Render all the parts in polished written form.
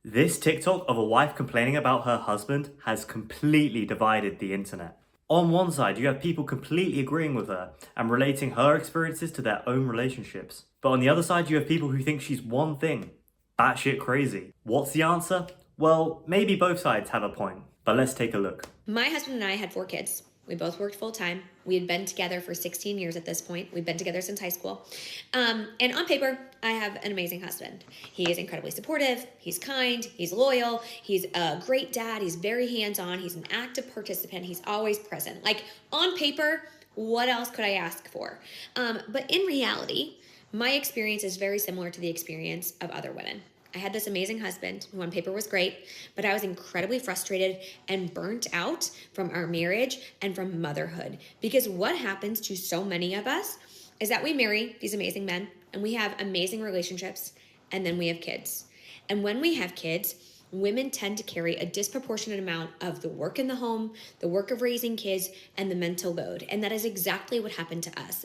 This TikTok of a wife complaining about her husband has completely divided the internet. On one side, you have people completely agreeing with her and relating her experiences to their own relationships. But on the other side, you have people who think she's one thing, batshit crazy. What's the answer? Well, maybe both sides have a point, but let's take a look. My husband and I had 4 kids. We both worked full time. We had been together for 16 years at this point. We've been together since high school. And on paper, I have an amazing husband. He is incredibly supportive. He's kind. He's loyal. He's a great dad. He's very hands-on. He's an active participant. He's always present. Like, on paper, what else could I ask for? But in reality, my experience is very similar to the experience of other women. I had this amazing husband who on paper was great, but I was incredibly frustrated and burnt out from our marriage and from motherhood. Because what happens to so many of us is that we marry these amazing men and we have amazing relationships and then we have kids. And when we have kids, women tend to carry a disproportionate amount of the work in the home, the work of raising kids, and the mental load. And that is exactly what happened to us.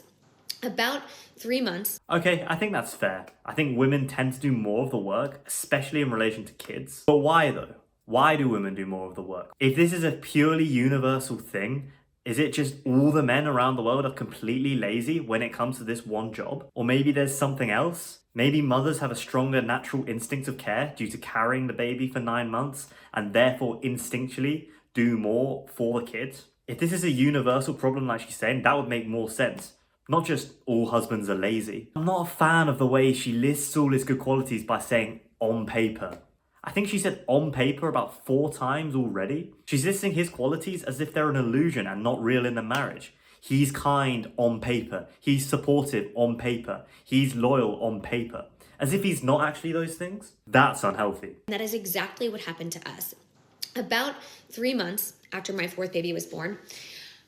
About 3 months. Okay, I think that's fair. I think women tend to do more of the work, especially in relation to kids. But why though? Why do women do more of the work? If this is a purely universal thing, is it just all the men around the world are completely lazy when it comes to this one job? Or maybe there's something else? Maybe mothers have a stronger natural instinct of care due to carrying the baby for 9 months and therefore instinctually do more for the kids? If this is a universal problem like she's saying, that would make more sense. Not just all husbands are lazy. I'm not a fan of the way she lists all his good qualities by saying on paper. I think she said on paper about 4 times already. She's listing his qualities as if they're an illusion and not real in the marriage. He's kind on paper. He's supportive on paper. He's loyal on paper. As if he's not actually those things. That's unhealthy. That is exactly what happened to us. About 3 months after my 4th baby was born,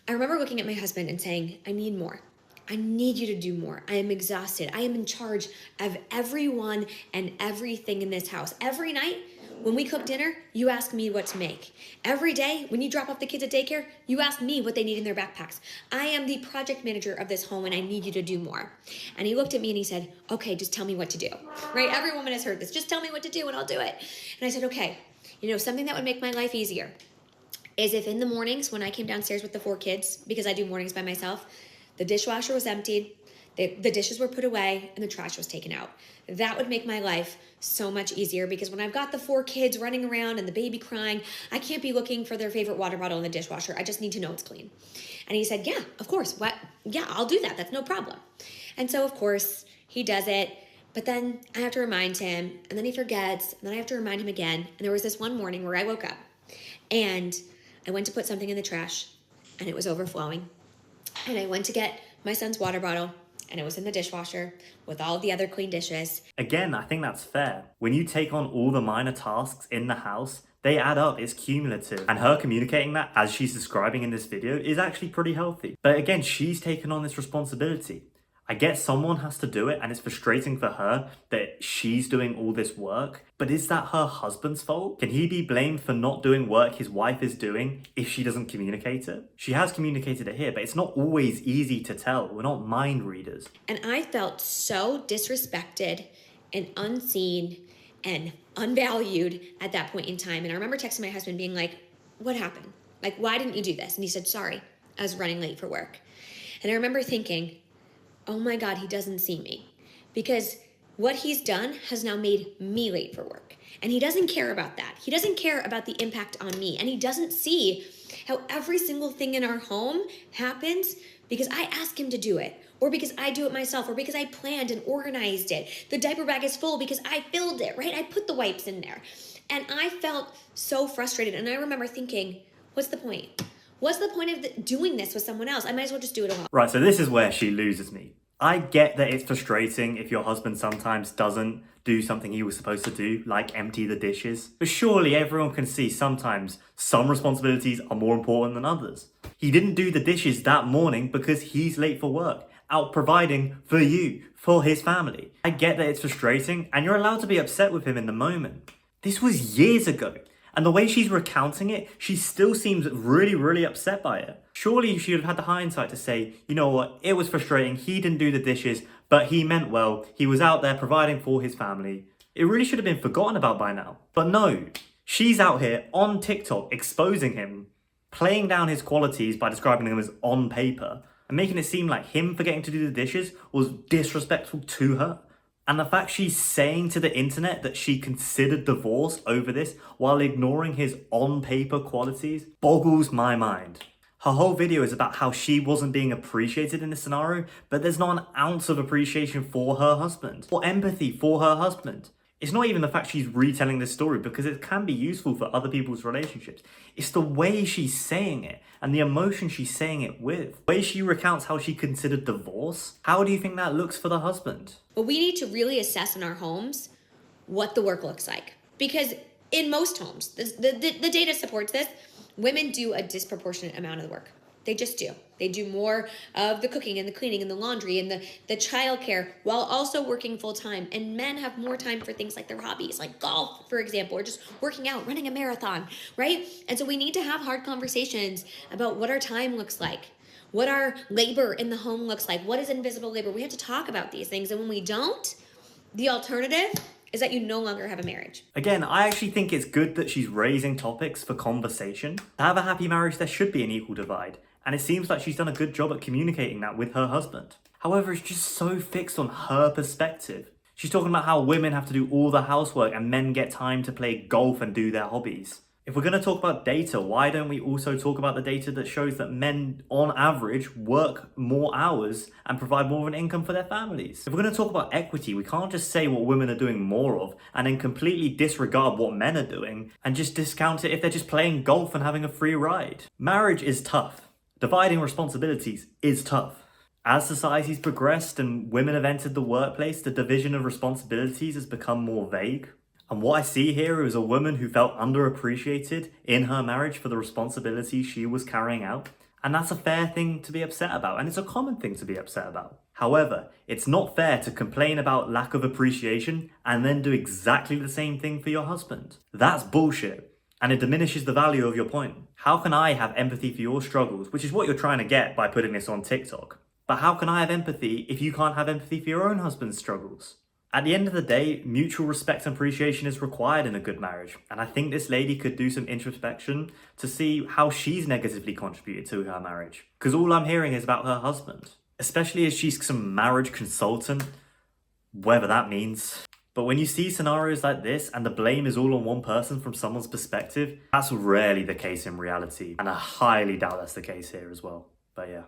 I remember looking at my husband and saying, I need more. I need you to do more. I am exhausted. I am in charge of everyone and everything in this house. Every night when we cook dinner, you ask me what to make. Every day when you drop off the kids at daycare, you ask me what they need in their backpacks. I am the project manager of this home and I need you to do more. And he looked at me and he said, okay, just tell me what to do. Right? Every woman has heard this. Just tell me what to do and I'll do it. And I said, okay, something that would make my life easier is if in the mornings when I came downstairs with the 4 kids, because I do mornings by myself, the dishwasher was emptied, the dishes were put away, and the trash was taken out. That would make my life so much easier because when I've got the 4 kids running around and the baby crying, I can't be looking for their favorite water bottle in the dishwasher. I just need to know it's clean. And he said, yeah, of course. What? Yeah, I'll do that. That's no problem. And so, of course, he does it. But then I have to remind him, and then he forgets, and then I have to remind him again. And there was this one morning where I woke up, and I went to put something in the trash, and it was overflowing. And I went to get my son's water bottle and it was in the dishwasher with all the other clean dishes. Again, I think that's fair. When you take on all the minor tasks in the house, they add up, it's cumulative. And her communicating that as she's describing in this video is actually pretty healthy. But again, she's taken on this responsibility. I get someone has to do it and it's frustrating for her that she's doing all this work, but is that her husband's fault? Can he be blamed for not doing work his wife is doing if she doesn't communicate it? She has communicated it here, but it's not always easy to tell. We're not mind readers. And I felt so disrespected and unseen and unvalued at that point in time. And I remember texting my husband being like, what happened? Like, why didn't you do this? And he said, sorry, I was running late for work. And I remember thinking, oh my God, he doesn't see me. Because what he's done has now made me late for work. And he doesn't care about that. He doesn't care about the impact on me. And he doesn't see how every single thing in our home happens because I ask him to do it, or because I do it myself, or because I planned and organized it. The diaper bag is full because I filled it, right? I put the wipes in there. And I felt so frustrated. And I remember thinking, what's the point? What's the point of doing this with someone else? I might as well just do it alone. Right, so this is where she loses me. I get that it's frustrating if your husband sometimes doesn't do something he was supposed to do, like empty the dishes. But surely everyone can see sometimes some responsibilities are more important than others. He didn't do the dishes that morning because he's late for work, out providing for you, for his family. I get that it's frustrating and you're allowed to be upset with him in the moment. This was years ago. And the way she's recounting it, she still seems really, really upset by it. Surely she would have had the hindsight to say, you know what, it was frustrating, he didn't do the dishes, but he meant well, he was out there providing for his family. It really should have been forgotten about by now. But no, she's out here on TikTok exposing him, playing down his qualities by describing them as on paper, and making it seem like him forgetting to do the dishes was disrespectful to her. And the fact she's saying to the internet that she considered divorce over this while ignoring his on-paper qualities boggles my mind. Her whole video is about how she wasn't being appreciated in this scenario, but there's not an ounce of appreciation for her husband or empathy for her husband. It's not even the fact she's retelling this story because it can be useful for other people's relationships. It's the way she's saying it and the emotion she's saying it with. The way she recounts how she considered divorce. How do you think that looks for the husband? But we need to really assess in our homes what the work looks like. Because in most homes, the data supports this, women do a disproportionate amount of the work. They just do. They do more of the cooking and the cleaning and the laundry and the childcare while also working full time. And men have more time for things like their hobbies, like golf, for example, or just working out, running a marathon, right? And so we need to have hard conversations about what our time looks like, what our labor in the home looks like, what is invisible labor. We have to talk about these things. And when we don't, the alternative is that you no longer have a marriage. Again, I actually think it's good that she's raising topics for conversation. To have a happy marriage, there should be an equal divide. And it seems like she's done a good job at communicating that with her husband. However, it's just so fixed on her perspective. She's talking about how women have to do all the housework and men get time to play golf and do their hobbies. If we're going to talk about data, why don't we also talk about the data that shows that men, on average, work more hours and provide more of an income for their families? If we're going to talk about equity, we can't just say what women are doing more of and then completely disregard what men are doing and just discount it if they're just playing golf and having a free ride. Marriage is tough. Dividing responsibilities is tough. As society's progressed and women have entered the workplace, the division of responsibilities has become more vague. And what I see here is a woman who felt underappreciated in her marriage for the responsibilities she was carrying out. And that's a fair thing to be upset about, and it's a common thing to be upset about. However, it's not fair to complain about lack of appreciation and then do exactly the same thing for your husband. That's bullshit. And it diminishes the value of your point. How can I have empathy for your struggles, which is what you're trying to get by putting this on TikTok? But how can I have empathy if you can't have empathy for your own husband's struggles? At the end of the day, mutual respect and appreciation is required in a good marriage. And I think this lady could do some introspection to see how she's negatively contributed to her marriage. Because all I'm hearing is about her husband. Especially as she's some marriage consultant, whatever that means. But when you see scenarios like this and the blame is all on one person from someone's perspective, that's rarely the case in reality. And I highly doubt that's the case here as well. But yeah.